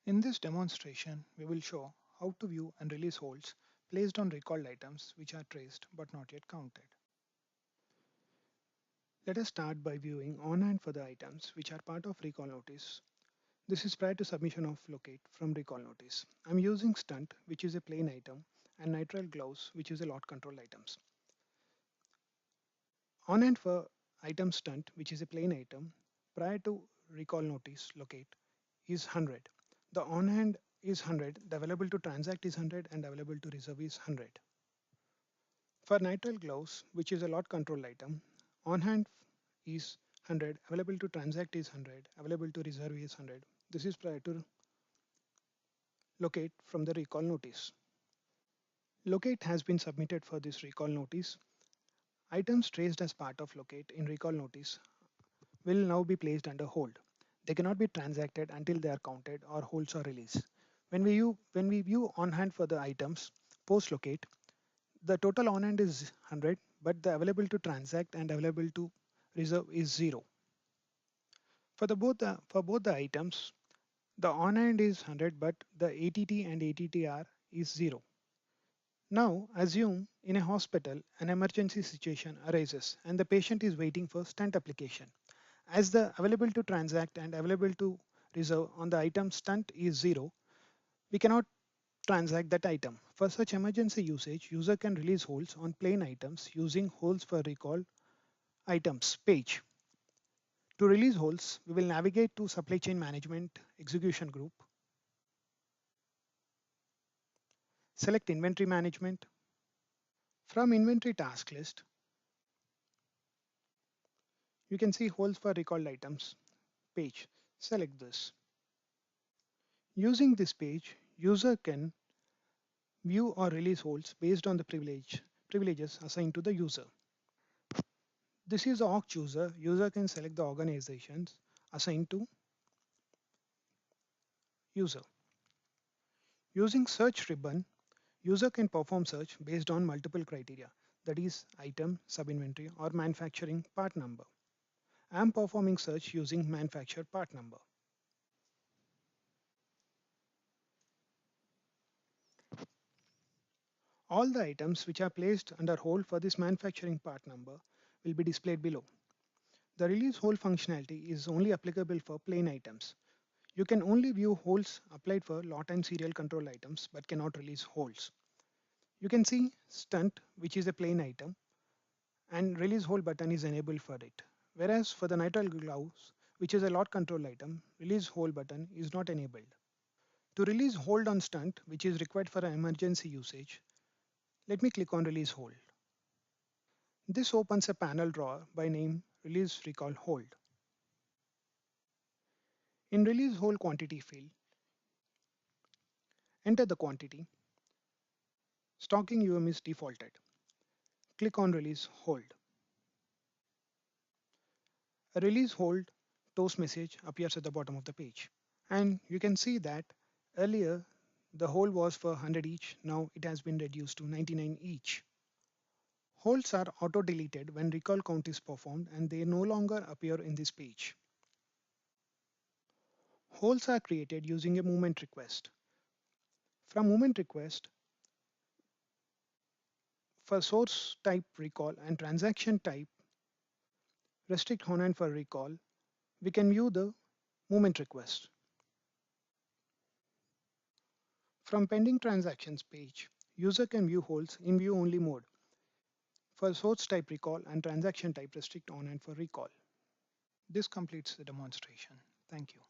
In this demonstration, we will show how to view and release holds placed on recalled items which are traced but not yet counted. Let us start by viewing on hand for the items which are part of recall notice. This is prior to submission of locate from recall notice. I'm using stunt, which is a plain item, and nitrile gloves, which is a lot control items. On hand for item stunt, which is a plain item, prior to recall notice locate is 100. The on hand is 100, the available to transact is 100, and available to reserve is 100. For nitrile gloves, which is a lot control item, on hand is 100, available to transact is 100, available to reserve is 100. This is prior to locate from the recall notice. Locate has been submitted for this recall notice. Items traced as part of locate in recall notice will now be placed under hold. They cannot be transacted until they are counted or holds are released. When we view on hand for the items post locate, the total on hand is 100, but the available to transact and available to reserve is 0. For both the items, the on hand is 100, but the ATT and ATTR is 0. Now, assume in a hospital an emergency situation arises and the patient is waiting for stent application. As the available to transact and available to reserve on the item stunt is 0, we cannot transact that item. For such emergency usage, user can release holds on plain items using holds for recall items page. To release holds, we will navigate to Supply Chain Management Execution Group, select Inventory Management. From Inventory Task List, you can see holds for recalled items page. Select this. Using this page, user can view or release holds based on the privileges assigned to the user. This is the org chooser. User can select the organizations assigned to user. Using search ribbon, user can perform search based on multiple criteria, that is item, subinventory, or manufacturing part number. I am performing search using manufacturer part number. All the items which are placed under hold for this manufacturing part number will be displayed below. The release hold functionality is only applicable for plain items. You can only view holds applied for lot and serial control items but cannot release holds. You can see stunt, which is a plain item, and release hold button is enabled for it. Whereas for the nitrile gloves, which is a lot control item, release hold button is not enabled. To release hold on stunt, which is required for an emergency usage, let me click on release hold. This opens a panel drawer by name release recall hold. In release hold quantity field, enter the quantity. Stocking is defaulted. Click on release hold. A release hold toast message appears at the bottom of the page. And you can see that earlier the hold was for 100 each, now it has been reduced to 99 each. Holds are auto-deleted when recall count is performed and they no longer appear in this page. Holds are created using a movement request. From movement request, for source type recall and transaction type restrict on hand for recall, we can view the movement request. From pending transactions page, user can view holds in view only mode for source type recall and transaction type restrict on hand for recall. This completes the demonstration. Thank you.